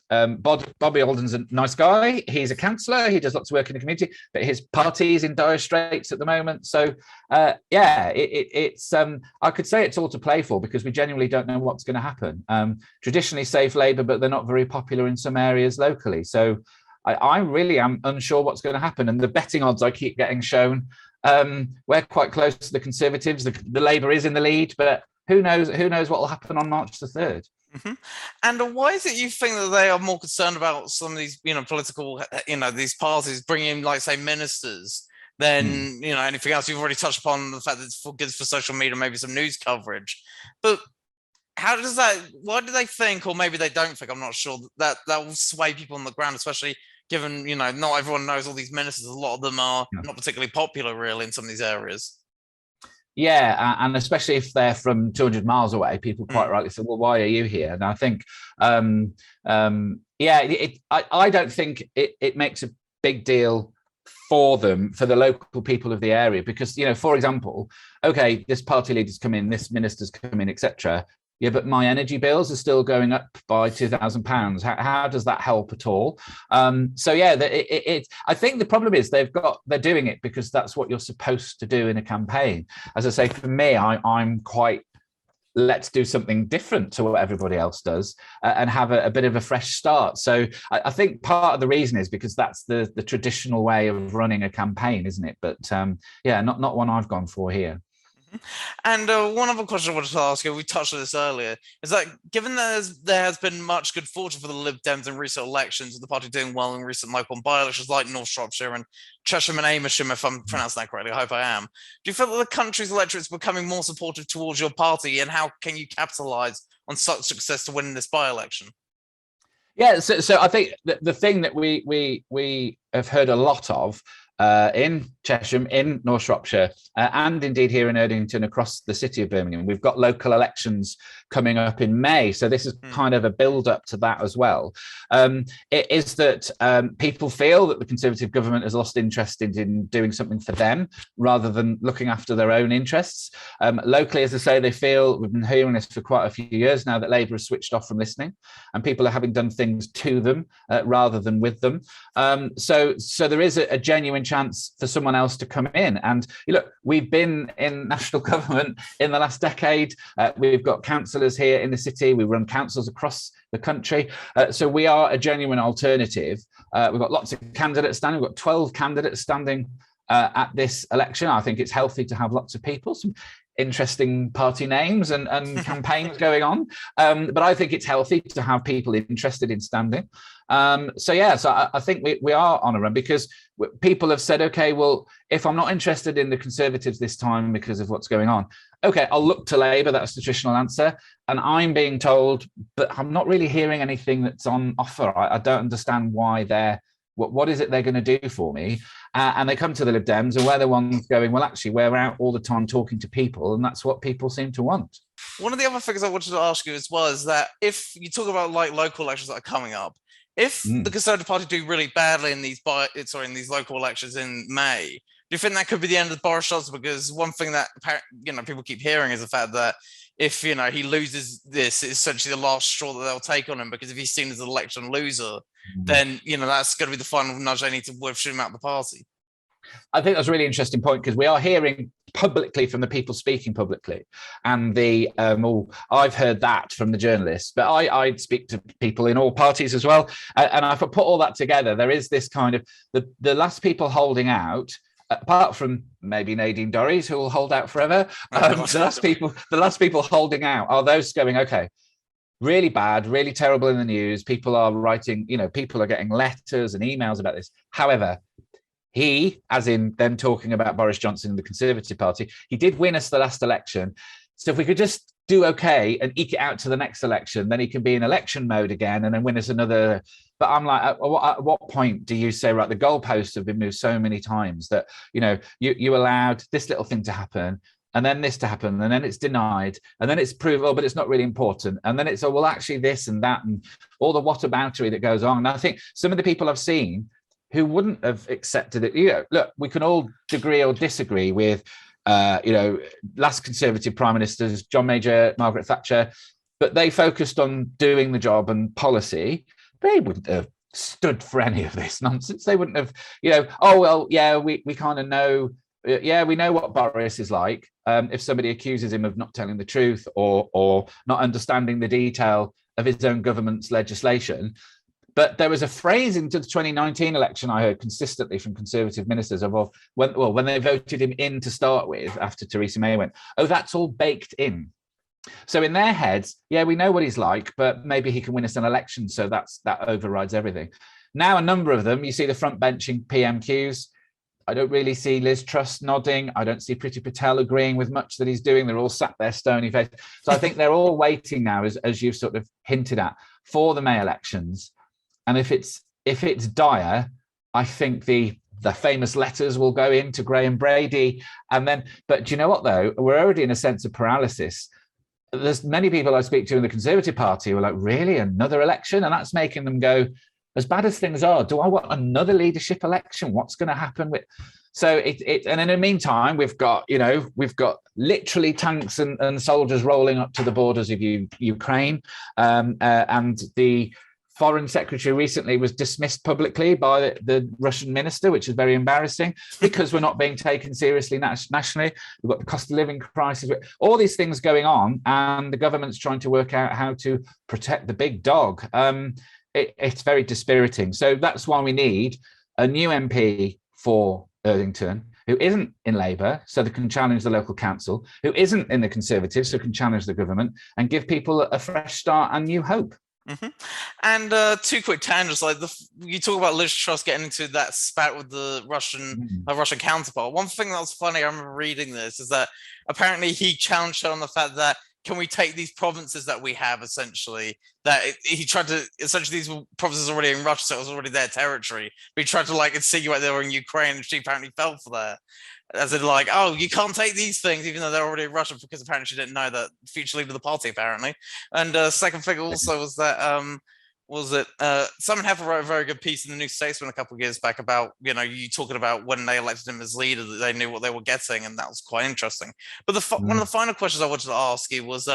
Bobby Alden's a nice guy. He's a councillor. He does lots of work in the community, but his party is in dire straits at the moment. So, it's I could say it's all to play for, because we genuinely don't know what's going to happen. Traditionally, Save Labour, but they're not very popular in some areas locally. So, I really am unsure what's going to happen. And the betting odds I keep getting shown, we're quite close to the Conservatives. The Labour is in the lead, but who knows? Who knows what will happen on March the 3rd? Mm-hmm. And why is it you think that they are more concerned about some of these, political, these parties bringing in, like, say, ministers than, anything else? You've already touched upon the fact that it's good for social media, maybe some news coverage. But why do they think, or maybe they don't think, I'm not sure, that will sway people on the ground, especially given, not everyone knows all these ministers. A lot of them are not particularly popular, really, in some of these areas. Yeah, and especially if they're from 200 miles away, people quite rightly say, well, why are you here? And I think, I don't think it makes a big deal for them, for the local people of the area, because, for example, okay, this party leader's come in, this minister's come in, etc. Yeah, but my energy bills are still going up by £2,000. How does that help at all? I think the problem is they're doing it because that's what you're supposed to do in a campaign. As I say, for me, I'm quite, let's do something different to what everybody else does, and have a bit of a fresh start. So I think part of the reason is because that's the traditional way of running a campaign, isn't it? But not one I've gone for here. And one other question I wanted to ask you, we touched on this earlier, is that given that there has been much good fortune for the Lib Dems in recent elections, with the party doing well in recent local by-elections like North Shropshire and Chesham and Amersham, if I'm pronouncing that correctly, I hope I am, do you feel that the country's electorate is becoming more supportive towards your party, and how can you capitalise on such success to win this by-election? Yeah, so I think the thing that we have heard a lot of in Chesham, in North Shropshire, and indeed here in Erdington, across the city of Birmingham. We've got local elections coming up in May, so this is kind of a build-up to that as well. It is that people feel that the Conservative government has lost interest in doing something for them, rather than looking after their own interests. Locally, as I say, they feel, we've been hearing this for quite a few years now, that Labour has switched off from listening, and people are having done things to them rather than with them. So there is a genuine chance for someone else to come in. And look, we've been in national government in the last decade. We've got councillors here in the city. We run councils across the country. So we are a genuine alternative. We've got lots of candidates standing. We've got 12 candidates standing at this election. I think it's healthy to have lots of people, some interesting party names and campaigns going on. But I think it's healthy to have people interested in standing. So I think we are on a run, because people have said, okay, well, if I'm not interested in the Conservatives this time because of what's going on, okay, I'll look to Labour. That's the traditional answer. And I'm being told, but I'm not really hearing anything that's on offer. I don't understand why what is it they're going to do for me? And they come to the Lib Dems, and we're the ones going, well, actually, we're out all the time talking to people, and that's what people seem to want. One of the other things I wanted to ask you as well is that if you talk about, like, local elections that are coming up, if the Conservative Party do really badly in these local elections in May, do you think that could be the end of Boris Johnson? Because one thing that people keep hearing is the fact that if he loses this, it's essentially the last straw that they'll take on him, because if he's seen as an election loser, then that's going to be the final nudge they need to shoot him out the party. I think that's a really interesting point, because we are hearing publicly from the people speaking publicly, and I've heard that from the journalists, but I speak to people in all parties as well, and if I put all that together, there is this kind of the last people holding out, apart from maybe Nadine Dorries, who will hold out forever. The last people holding out are those going, okay, really bad, really terrible in the news. People are writing, people are getting letters and emails about this. However, he, as in them talking about Boris Johnson and the Conservative Party, he did win us the last election. So if we could just do okay and eke it out to the next election, then he can be in election mode again and then win us another. But I'm like, at what point do you say, right, the goalposts have been moved so many times that, you allowed this little thing to happen, and then this to happen, and then it's denied, and then it's proved, but it's not really important. And then it's, well, actually this and that, and all the whataboutery that goes on. And I think some of the people I've seen who wouldn't have accepted it, look, we can all agree or disagree with, last Conservative prime ministers, John Major, Margaret Thatcher, but they focused on doing the job and policy. They wouldn't have stood for any of this nonsense. They wouldn't have, we kind of know, we know what Boris is like. If somebody accuses him of not telling the truth or not understanding the detail of his own government's legislation. But there was a phrase into the 2019 election I heard consistently from Conservative ministers of when they voted him in to start with after Theresa May went, oh, that's all baked in. So in their heads, we know what he's like, but maybe he can win us an election. So that overrides everything. Now, a number of them, you see the front benching PMQs. I don't really see Liz Truss nodding. I don't see Priti Patel agreeing with much that he's doing. They're all sat there stony faced. So I think they're all waiting now, as you've sort of hinted at, for the May elections. And if it's dire, I think the famous letters will go into Graham Brady. But do you know what, though? We're already in a sense of paralysis. There's many people I speak to in the Conservative Party who are like, really, another election? And that's making them go, as bad as things are, do I want another leadership election? What's going to happen with? So and in the meantime, we've got literally tanks and soldiers rolling up to the borders of Ukraine, and the Foreign Secretary recently was dismissed publicly by the Russian minister, which is very embarrassing because we're not being taken seriously nationally. We've got the cost of living crisis, all these things going on, and the government's trying to work out how to protect the big dog. It's very dispiriting. So that's why we need a new MP for Erdington who isn't in Labour, so they can challenge the local council, who isn't in the Conservatives, so can challenge the government and give people a fresh start and new hope. Mm-hmm. And two quick tangents, like you talk about Liz Truss getting into that spat with the Russian counterpart. One thing that was funny, I remember reading this, is that apparently he challenged her on the fact that, can we take these provinces that we have, essentially, that he tried to, essentially these provinces already in Russia, so it was already their territory, but he tried to insinuate they were in Ukraine, and she apparently fell for that. As in, oh, you can't take these things, even though they're already in Russia, because apparently she didn't know that future leader of the party, apparently. And second thing also was that, Simon Heffer wrote a very good piece in the New Statesman a couple of years back about, you talking about when they elected him as leader, that they knew what they were getting, and that was quite interesting. But one of the final questions I wanted to ask you was,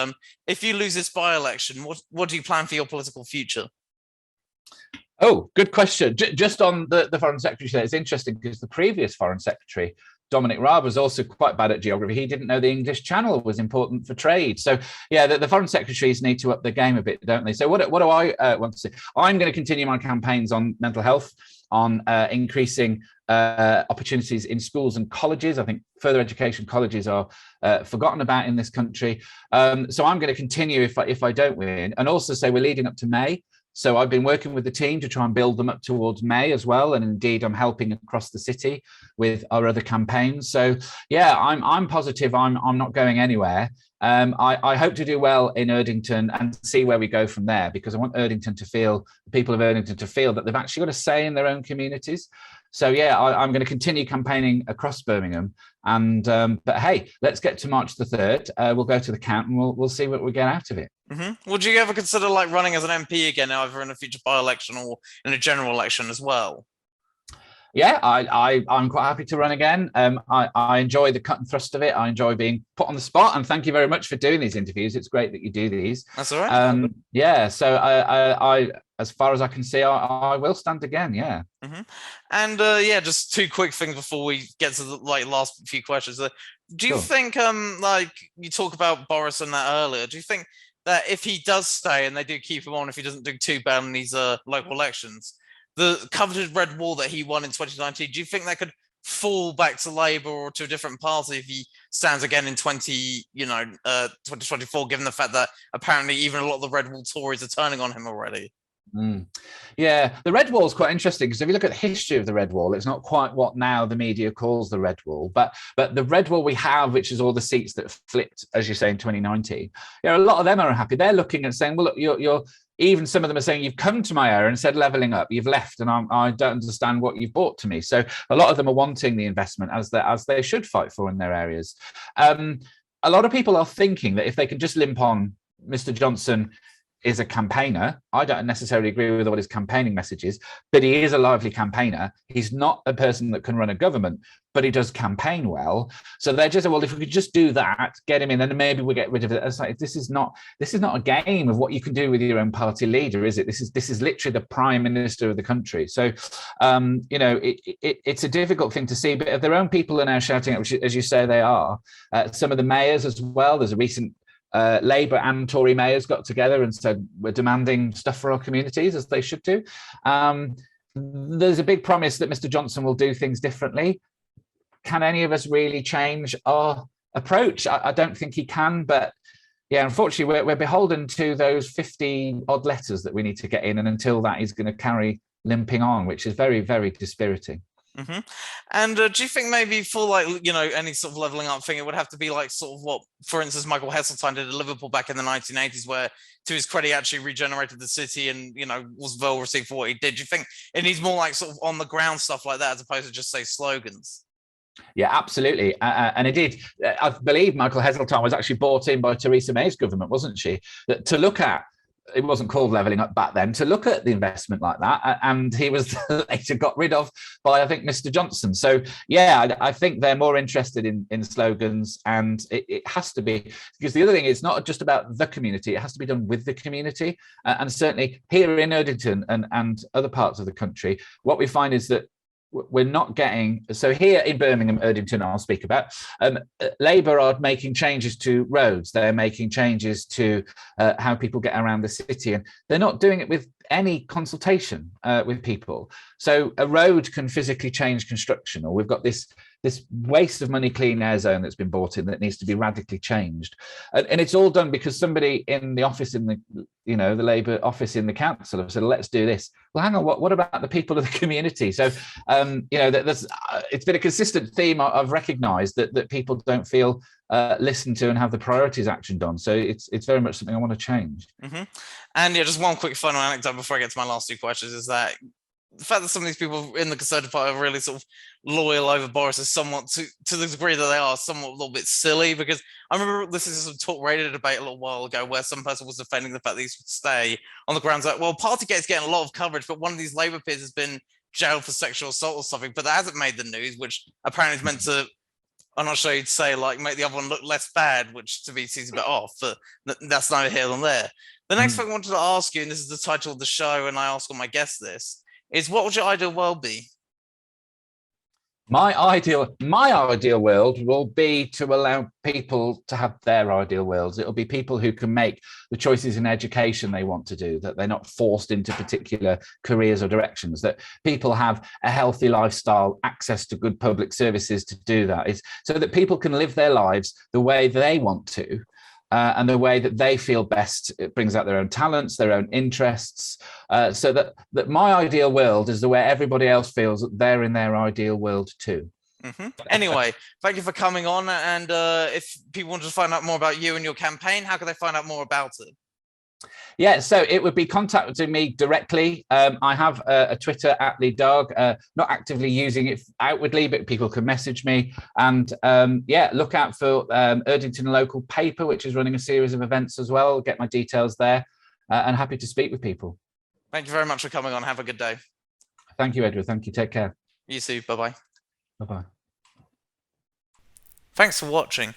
if you lose this by-election, what do you plan for your political future? Oh, good question. Just on the Foreign Secretary, it's interesting because the previous Foreign Secretary, Dominic Raab, was also quite bad at geography. He didn't know the English Channel was important for trade. So, the foreign secretaries need to up their game a bit, don't they? So what do I want to say? I'm going to continue my campaigns on mental health, on increasing opportunities in schools and colleges. I think further education colleges are forgotten about in this country. So I'm going to continue if I don't win. And also say we're leading up to May. So I've been working with the team to try and build them up towards May as well. And indeed, I'm helping across the city with our other campaigns. So, I'm positive I'm not going anywhere. I hope to do well in Erdington and see where we go from there, because I want the people of Erdington to feel that they've actually got a say in their own communities. So, I'm going to continue campaigning across Birmingham. And but hey, let's get to March the 3rd. We'll go to the count and we'll see what we get out of it. Mm-hmm. Would you ever consider running as an MP again, either in a future by-election or in a general election as well? Yeah, I'm quite happy to run again. I enjoy the cut and thrust of it. I enjoy being put on the spot, and thank you very much for doing these interviews. It's great that you do these. That's all right. So I as far as I can see, I will stand again. Yeah. Mm-hmm. And just two quick things before we get to the last few questions. Do you think you talk about Boris and that earlier? Do you think that if he does stay and they do keep him on, if he doesn't do too bad in these local elections, the coveted red wall that he won in 2019, do you think that could fall back to Labour or to a different party if he stands again in 2024, given the fact that apparently even a lot of the red wall Tories are turning on him already? Mm. Yeah, the Red Wall is quite interesting because if you look at the history of the Red Wall, it's not quite what now the media calls the Red Wall, but the Red Wall we have, which is all the seats that flipped, as you say, in 2019. A lot of them are unhappy. They're looking and saying, well, look, you're even some of them are saying you've come to my area and said levelling up, you've left, and I don't understand what you've brought to me. So a lot of them are wanting the investment as they should fight for in their areas. A lot of people are thinking that if they can just limp on, Mr. Johnson is a campaigner. I don't necessarily agree with what his campaigning message is, but he is a lively campaigner. He's not a person that can run a government, but he does campaign well. So they're just, well, if we could just do that, get him in, then maybe we get rid of it. It's like, this is not a game of what you can do with your own party leader, is it? This is literally the prime minister of the country. So, it's a difficult thing to see, but if their own people are now shouting out, which, as you say, they are. Some of the mayors as well. There's a recent Labour and Tory mayors got together and said we're demanding stuff for our communities, as they should do. There's a big promise that Mr. Johnson will do things differently. Can any of us really change our approach? I don't think he can, but yeah, unfortunately, we're beholden to those 50 odd letters that we need to get in, and until that, he's going to carry limping on, which is very, very dispiriting. Mm-hmm. And do you think maybe for any sort of levelling up thing, it would have to be like sort of what, for instance, Michael Heseltine did at Liverpool back in the 1980s, where to his credit, he actually regenerated the city and was well received for what he did? Do you think it needs more like sort of on the ground stuff like that as opposed to just say slogans? Yeah, absolutely. And it did. I believe Michael Heseltine was actually brought in by Theresa May's government, wasn't she? To look at, it wasn't called levelling up back then, to look at the investment like that. And he was later got rid of by, I think, Mr. Johnson. So, yeah, I think they're more interested in slogans. And it has to be, because the other thing, it's not just about the community, it has to be done with the community. And certainly here in Erdington and other parts of the country, what we find is that we're not getting, so here in Birmingham Erdington, I'll speak about, Labour are making changes to roads, they're making changes to how people get around the city, and they're not doing it with any consultation with people. So a road can physically change construction, or we've got this waste of money clean air zone that's been brought in that needs to be radically changed, and it's all done because somebody in the office in the Labour office in the council have said, let's do this. Well, hang on, what about the people of the community? So it's been a consistent theme I've recognised that people don't feel listened to and have the priorities actioned on. So it's very much something I want to change. Mm-hmm. And yeah, just one quick final anecdote before I get to my last two questions is that the fact that some of these people in the Conservative Party are really sort of loyal over Boris is somewhat, to the degree that they are, somewhat a little bit silly, because I remember listening to some talk radio debate a little while ago where some person was defending the fact that these would stay on the grounds that, well, Partygate's getting a lot of coverage, but one of these Labour peers has been jailed for sexual assault or something, but that hasn't made the news, which apparently is meant to, I'm not sure you'd say, like, make the other one look less bad, which to me seems a bit off, but that's neither here nor there. The next thing I wanted to ask you, and this is the title of the show, and I ask all my guests this, is what would your ideal world be? My ideal world will be to allow people to have their ideal worlds. It'll be people who can make the choices in education they want to do, that they're not forced into particular careers or directions, that people have a healthy lifestyle, access to good public services to do that, is so that people can live their lives the way they want to. And the way that they feel best, it brings out their own talents, their own interests, so that my ideal world is the way everybody else feels that they're in their ideal world too. Mm-hmm. Anyway, thank you for coming on. And if people want to find out more about you and your campaign, how can they find out more about it? Yeah, so it would be contacting me directly. I have a Twitter at Lee Dargue, not actively using it outwardly, but people can message me. And look out for Erdington Local Paper, which is running a series of events as well. Get my details there, and happy to speak with people. Thank you very much for coming on. Have a good day. Thank you, Edward. Thank you. Take care. You too. Bye-bye. Bye-bye. Thanks for watching.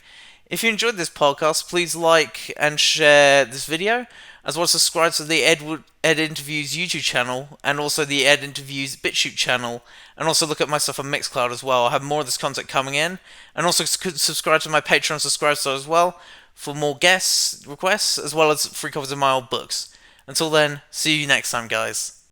If you enjoyed this podcast, please like and share this video, as well as subscribe to the Ed Interviews YouTube channel, and also the Ed Interviews BitChute channel, and also look at my stuff on Mixcloud as well. I'll have more of this content coming in, and also subscribe to my Patreon subscribe star as well for more guest requests, as well as free copies of my old books. Until then, see you next time, guys.